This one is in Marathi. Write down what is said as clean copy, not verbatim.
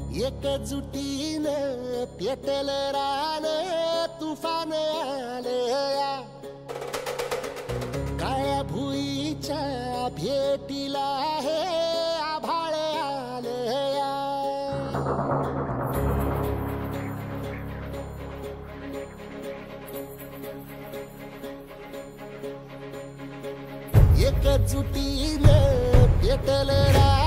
एकजुटीने पेटल रान तुफान आले या काळ्या भुईच्या भेटीला हे आभाळ आले या एकजुटीने पेटल रान